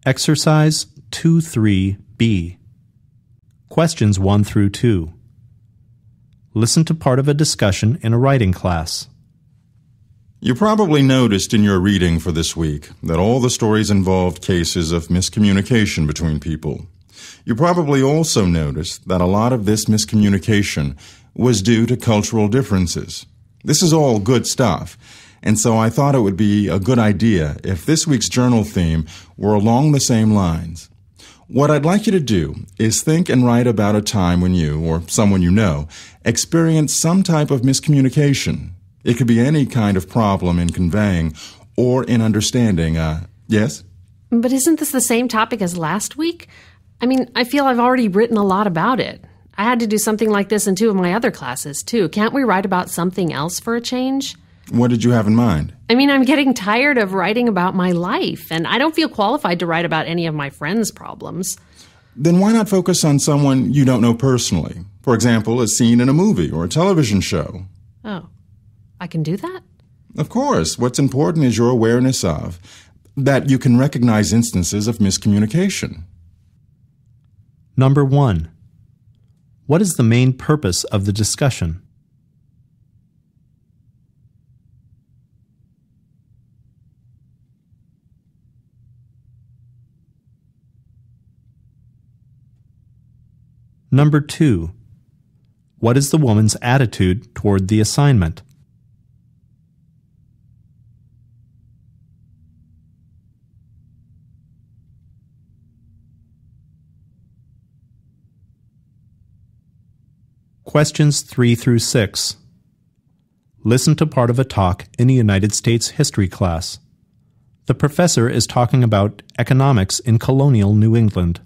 Exercise 2-3B. Questions 1 through 2. Listen to part of a discussion in a writing class. You probably noticed in your reading for this week that all the stories involved cases of miscommunication between people. You probably also noticed that a lot of this miscommunication was due to cultural differences. This is all good stuff, and so I thought it would be a good idea if this week's journal theme were along the same lines. What I'd like you to do is think and write about a time when you, or someone you know, experienced some type of miscommunication. It could be any kind of problem in conveying or in understanding. Yes? But isn't this the same topic as last week? I mean, I feel I've already written a lot about it. I had to do something like this in 2 of my other classes, too. Can't we write about something else for a change? What did you have in mind? I mean, I'm getting tired of writing about my life, and I don't feel qualified to write about any of my friends' problems. Then why not focus on someone you don't know personally? For example, a scene in a movie or a television show. Oh, I can do that? Of course. What's important is your awareness of that you can recognize instances of miscommunication. Number 1. What is the main purpose of the discussion? Number 2. What is the woman's attitude toward the assignment? Questions 3 through 6. Listen to part of a talk in a United States history class. The professor is talking about economics in colonial New England.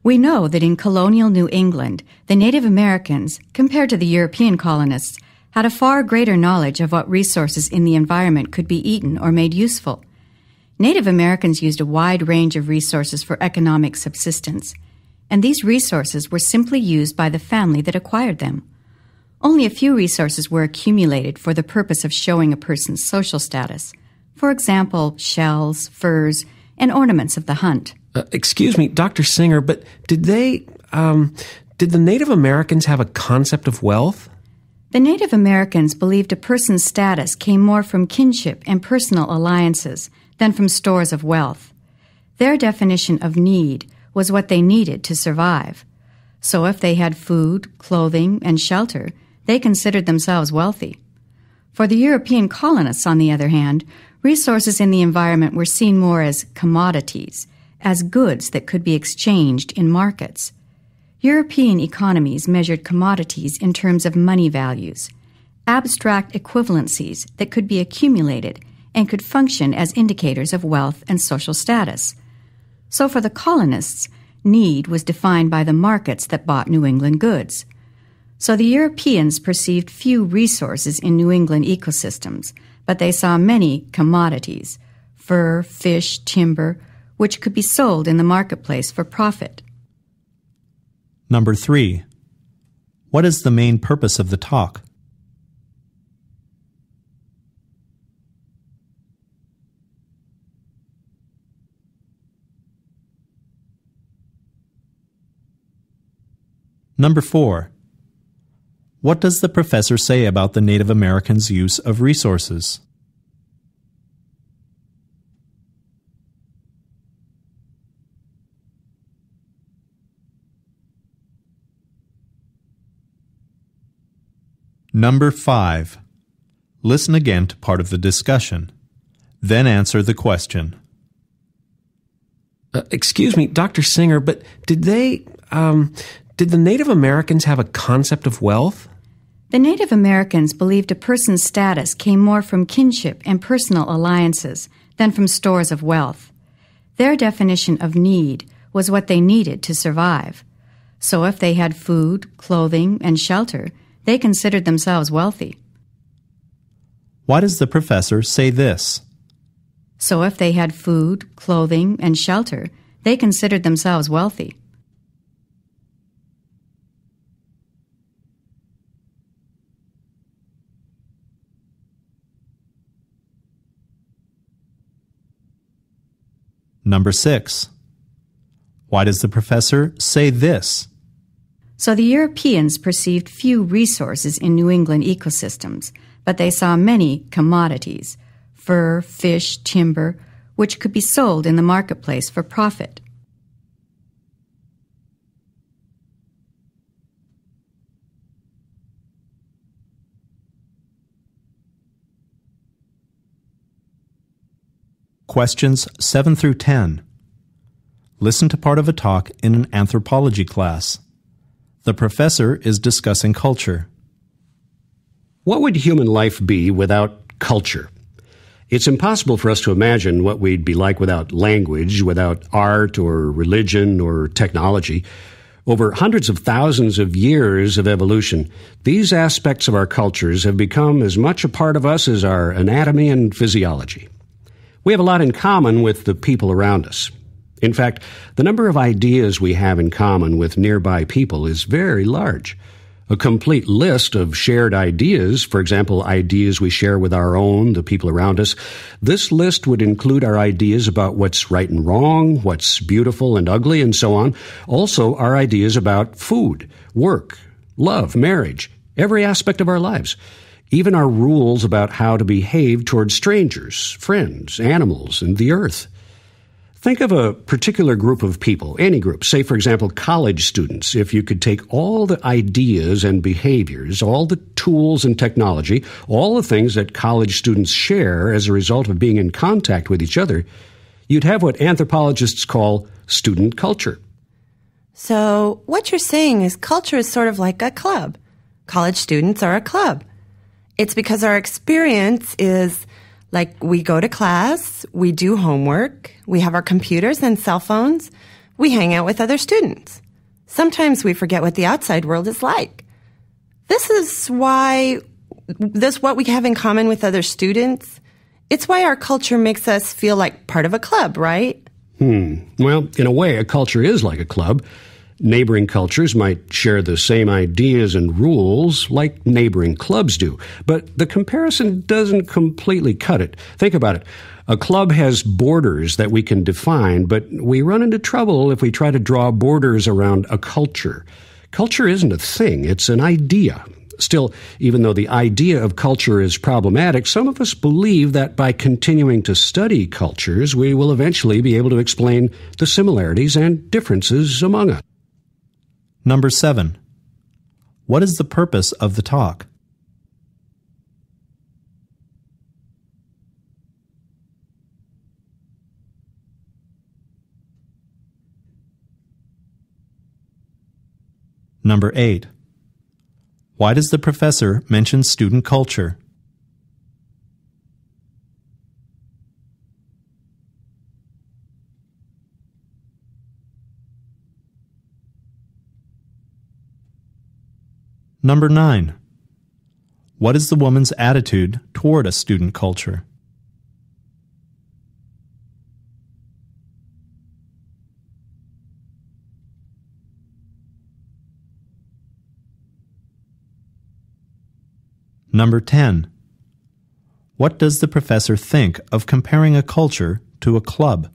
We know that in colonial New England, the Native Americans, compared to the European colonists, had a far greater knowledge of what resources in the environment could be eaten or made useful. Native Americans used a wide range of resources for economic subsistence, and these resources were simply used by the family that acquired them. Only a few resources were accumulated for the purpose of showing a person's social status. For example, shells, furs, and ornaments of the hunt. Excuse me, Dr. Singer, but did the Native Americans have a concept of wealth? The Native Americans believed a person's status came more from kinship and personal alliances than from stores of wealth. Their definition of need was what they needed to survive. So if they had food, clothing, and shelter, they considered themselves wealthy. For the European colonists, on the other hand, resources in the environment were seen more as commodities, as goods that could be exchanged in markets. European economies measured commodities in terms of money values, abstract equivalencies that could be accumulated and could function as indicators of wealth and social status. So for the colonists, need was defined by the markets that bought New England goods. So the Europeans perceived few resources in New England ecosystems, but they saw many commodities, fur, fish, timber, which could be sold in the marketplace for profit. Number 3. What is the main purpose of the talk? Number 4. What does the professor say about the Native Americans' use of resources? Number 5. Listen again to part of the discussion. Then answer the question. Excuse me, Dr. Singer, but did the Native Americans have a concept of wealth? The Native Americans believed a person's status came more from kinship and personal alliances than from stores of wealth. Their definition of need was what they needed to survive. So if they had food, clothing, and shelter, they considered themselves wealthy. Why does the professor say this? So if they had food, clothing, and shelter, they considered themselves wealthy. Number 6. Why does the professor say this? So the Europeans perceived few resources in New England ecosystems, but they saw many commodities, fur, fish, timber, which could be sold in the marketplace for profit. Questions 7 through 10. Listen to part of a talk in an anthropology class. The professor is discussing culture. What would human life be without culture? It's impossible for us to imagine what we'd be like without language, without art or religion or technology. Over hundreds of thousands of years of evolution, these aspects of our cultures have become as much a part of us as our anatomy and physiology. We have a lot in common with the people around us. In fact, the number of ideas we have in common with nearby people is very large. A complete list of shared ideas, for example, ideas we share with the people around us, this list would include our ideas about what's right and wrong, what's beautiful and ugly, and so on. Also, our ideas about food, work, love, marriage, every aspect of our lives. Even our rules about how to behave towards strangers, friends, animals, and the earth. Think of a particular group of people, any group, say, for example, college students. If you could take all the ideas and behaviors, all the tools and technology, all the things that college students share as a result of being in contact with each other, you'd have what anthropologists call student culture. So what you're saying is culture is sort of like a club. College students are a club. It's because our experience is like we go to class, we do homework, we have our computers and cell phones, we hang out with other students. Sometimes we forget what the outside world is like. This what we have in common with other students. It's why our culture makes us feel like part of a club, right? Well, in a way, a culture is like a club. Neighboring cultures might share the same ideas and rules like neighboring clubs do, but the comparison doesn't completely cut it. Think about it. A club has borders that we can define, but we run into trouble if we try to draw borders around a culture. Culture isn't a thing, it's an idea. Still, even though the idea of culture is problematic, some of us believe that by continuing to study cultures, we will eventually be able to explain the similarities and differences among us. Number 7. What is the purpose of the talk? Number 8. Why does the professor mention student culture? Number 9. What is the woman's attitude toward a student culture? Number 10. What does the professor think of comparing a culture to a club?